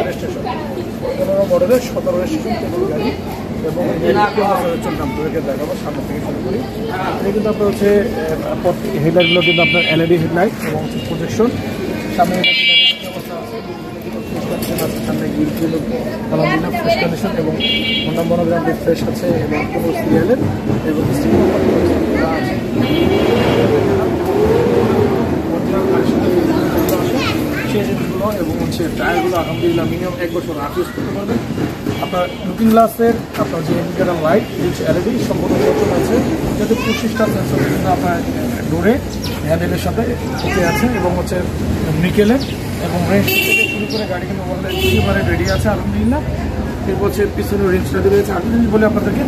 Registration 15 মডেলের 17 registration তেলের গাড়ি এবং আপনাদেরকে দেখাবো সামনে থেকে শুরু করি। এটা কিন্তু আপনার হচ্ছে হেডলাইটগুলো কিন্তু আপনার এলইডি হেডলাইট এবং হচ্ছে প্রজেকশন। সামনে সামনে গিলগুলো আলহামদুলিল্লাহ ফ্রেশ কন্ডিশন এবং হোন্ডা মনোগ্রাম ফ্রেশ আছে এবং কোনো সিরিয়ালের এবং চেঞ্জগুলো এবং হচ্ছে টায়ারগুলো আলহামদুলিল্লাহ মিনিমাম 1 বছর রাফ ইউজ করতে পারবেন। আপনার লুকিং গ্লাসের আপনার যে ইন্ডিকেটর লাইট হচ্ছে এলইডি সম্পূর্ণ সচল আছে, যাতে 25টা সেন্সর কিন্তু আপনার ডোরে হ্যান্ডেলের সাথে উঠে আছে এবং হচ্ছে নিকেলের এবং রেঞ্জ থেকে শুরু করে গাড়ি কিন্তু একেবারে রেডি আছে আলহামদুলিল্লাহ। এরপর হচ্ছে পিছনে রেঞ্জটা দিয়ে রয়েছে। আর যদি বলে আপনাদেরকে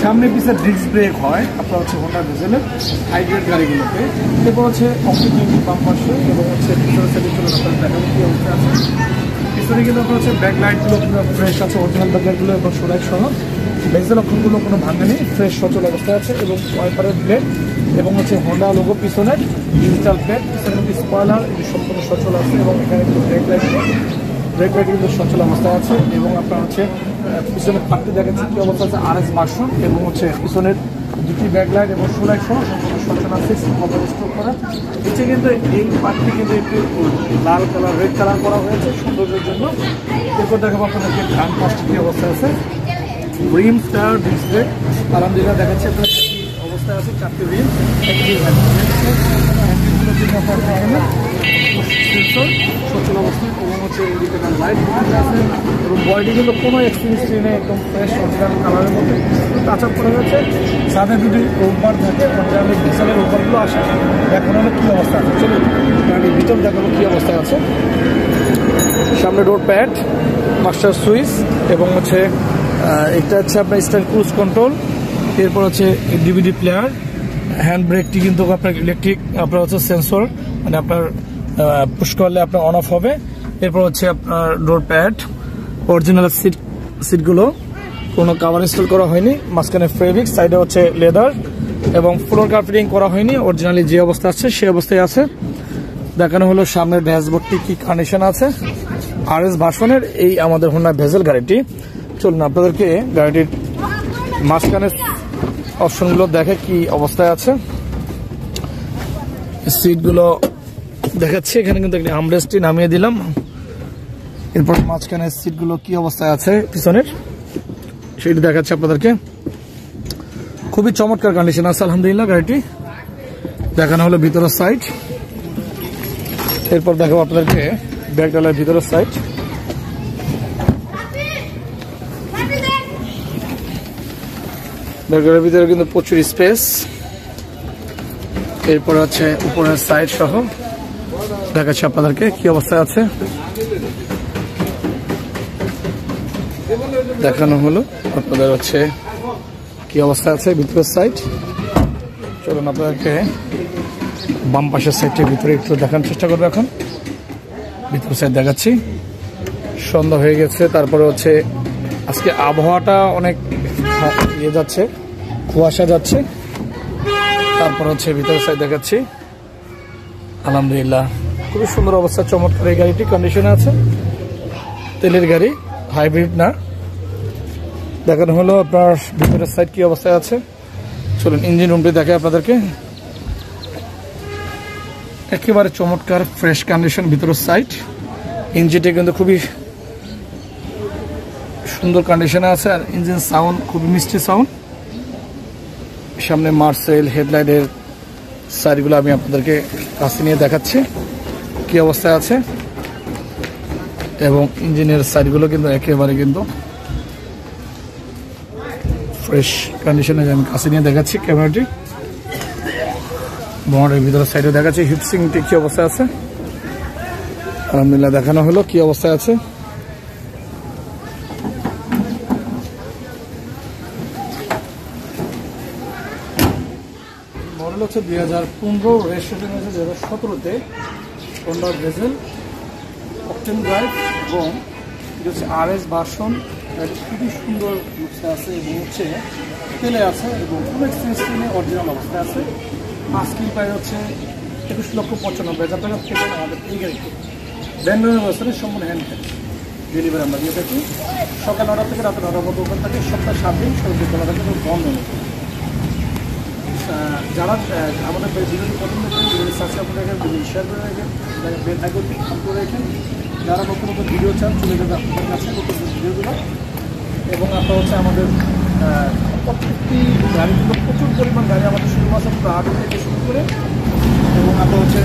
সামনে পিছনে ডিস্ক ব্রেক হয় আপনার হচ্ছে হোন্ডা ডিজেলের হাইব্রিড গাড়িগুলোতে। এরপর হচ্ছে অপটিক বাম্পার এবং হচ্ছে পিছনের সাইডে আপনার দেখাবো কি অবস্থা আছে। পিছনে কিন্তু আপনার হচ্ছে ব্যাক লাইটগুলো ফ্রেশ আছে, অরিজিনাল ব্যাকলাইটগুলো এবং সোলাইট সহ বেজেল অক্ষরগুলো কোনো ভাঙা নেই, ফ্রেশ সচল অবস্থায় আছে এবং ওয়াইপারের প্লেট এবং হচ্ছে হোন্ডা লোগো পিছনের ডিজিটাল প্লেট, পিছনে স্পয়লার এটি সম্পূর্ণ সচল আছে এবং এখানে কিন্তু ব্রেক লাইট কিন্তু সচল অবস্থায় আছে এবং আপনার হচ্ছে পিছনের পার্টটি দেখাচ্ছে কি অবস্থা আছে RS ভার্সন এবং হচ্ছে পিছনের দুটি ব্যাকলাইট এবং সোলাইট সহ সম্পূর্ণ সচল আছে স্ট্রোক করা। নিচে কিন্তু এই পার্টটি কিন্তু একটু লাল কালার রেড কালার করা হয়েছে সৌন্দর্যের জন্য। এরপর দেখাবো আপনাদেরকে ডান পাশটি কি অবস্থা আছে। রিম স্টার ডিসপ্লে আলহামদুলিল্লাহ দেখাচ্ছে আপনার অবস্থায় আছে, 4টি রিম সচল অবস্থায় এবং হচ্ছে ইন্ডিকেটর লাইট আছে এবং বডি কিন্তু কোনো এক্সপিরিয়েন্স নেই, একদম ফ্রেশ অরিজিনাল কালারের মধ্যে টাচ আপ করা হয়েছে। সাথে দুটি রোববার থাকে, অরিজিনাল ডিসেলের রোববারগুলো আসে। এখন হলো কী অবস্থা আছে, চলুন গাড়ির ভিতর দেখাবো কী অবস্থায় আছে। সামনে ডোর প্যাড, মাস্টার সুইচ এবং হচ্ছে এটা হচ্ছে আপনার স্টার ক্রুজ কন্ট্রোল। এরপর হচ্ছে ডিভিডি প্লেয়ার, হ্যান্ড ব্রেকটি কিন্তু আপনার ইলেকট্রিক আপনার হচ্ছে সেন্সর, মানে আপনার পুশ করলে আপনার অন অফ হবে। এরপর হচ্ছে আপনার ডোর প্যাড, অরিজিনাল সিটগুলো কোনো কাভার ইনস্টল করা হয়নি, মাঝখানে ফেব্রিক, সাইডে হচ্ছে লেদার এবং ফ্লোর কার্পেটিং করা হয়নি, অরিজিনালি যে অবস্থা আছে সেই অবস্থায় আছে। দেখানো হলো সামনের ড্যাশবোর্ডটি কি কন্ডিশন আছে। RS ভার্সনের এই আমাদের হোন্ডা ভেজেল গাড়িটি। চলুন আপনাদেরকে গাড়িটির মাঝখানের অপশনগুলো দেখে কি অবস্থায় আছে। সিটগুলো দেখাচ্ছি, এখানে কিন্তু একটি আর্মরেস্টটি নামিয়ে দিলাম। এরপর মাঝখানের সিটগুলো কি অবস্থায় আছে পিছনের সেটি দেখাচ্ছে আপনাদেরকে। খুবই চমৎকার কন্ডিশন আছে আলহামদুলিল্লাহ গাড়িটি। দেখানো হলো ভিতরের সাইড। এরপর দেখাবো আপনাদেরকে ব্যাকডালার ভিতরের সাইড। ব্যাকডালার ভিতরে কিন্তু প্রচুর স্পেস। এরপর আছে উপরের সাইড সহ দেখাচ্ছি আপনাদেরকে কি অবস্থায় আছে। দেখানো হলো আপনাদের হচ্ছে কি অবস্থা আছে ভিতরের সাইড। চলুন আপনাদেরকে বাম পাশের সাইডের ভিতরে একটু দেখানোর চেষ্টা করবো। এখন ভিতরের সাইড দেখাচ্ছি। সন্ধ্যা হয়ে গেছে, তারপরে হচ্ছে আজকে আবহাওয়াটা অনেক ইয়ে যাচ্ছে, কুয়াশা যাচ্ছে। তারপর হচ্ছে ভিতরের সাইড দেখাচ্ছি। আলহামদুলিল্লাহ খুবই সুন্দর অবস্থা, চমৎকার এই গাড়িটি কন্ডিশনে আছে। তেলের গাড়ি, হাইব্রিড না। দেখানো হলো আপনার ভিতরের সাইড কি অবস্থায় আছে। চলুন ইঞ্জিন রুমটি দেখে আপনাদেরকে। একেবারে চমৎকার ফ্রেশ কন্ডিশন ভিতরের সাইড। ইঞ্জিনটি কিন্তু খুবই সুন্দর কন্ডিশনে আছে আর ইঞ্জিন সাউন্ড খুবই মিষ্টি সাউন্ড। সামনে মার্সেল হেডলাইটের সাইডগুলো আমি আপনাদেরকে কাছে নিয়ে দেখাচ্ছি কি অবস্থায় আছে এবং ইঞ্জিনের সাইডগুলো কিন্তু একেবারে কিন্তু ফ্রেশ কন্ডিশনে আমি কাছে নিয়ে দেখাচ্ছি ক্যামেরাটি। বনেটের ভিতরে সাইডে দেখাচ্ছি হিটসিংটি কি অবস্থায় আছে। আলহামদুলিল্লাহ দেখানো হলো কি অবস্থায় আছে। মডেল হচ্ছে 2015, রেজিস্ট্রেশন হয়েছে 2017-তে। হোন্ডা ভেজেল অকটেন ড্রাইভ এবং এটা হচ্ছে RS ভার্সন। খুবই সুন্দর লুকসে আছে এবং হচ্ছে তেলে আছে এবং কোনো এক্সচেঞ্জ কিনে অরিজিনাল অবস্থায় আছে। আজকের প্রাইস হচ্ছে 21,95,000 টাকা থেকে আমাদের এই গাড়িতে। ব্যান্ডের ব্যবস্থা সম্পূর্ণ হ্যান্ড ক্যাশ ডেলিভারি আমরা দিয়ে থাকি। সকাল 9টা থেকে রাতে 9টা পর্যন্ত ওপেন থাকে, সপ্তাহে 7 দিন সরকারি খোলা থাকে এবং বন্ধ নেই। যারা আমাদের ভিডিওটি পছন্দ করেন ভিডিওটি সাবস্ক্রাইব করে রাখেন, ভিডিও শেয়ার করে রাখেন, বেল আইকনটি অন করে রাখেন। যারা নতুন নতুন ভিডিও চান চলে যাবে আপনাদের কাছে নতুন ভিডিওগুলো। এবং আপনার হচ্ছে আমাদের প্রত্যেকটি গাড়িগুলো প্রচুর পরিমাণ গাড়ি আমাদের শুরু আছে প্রাগ থেকে শুরু করে, এবং আপনার হচ্ছে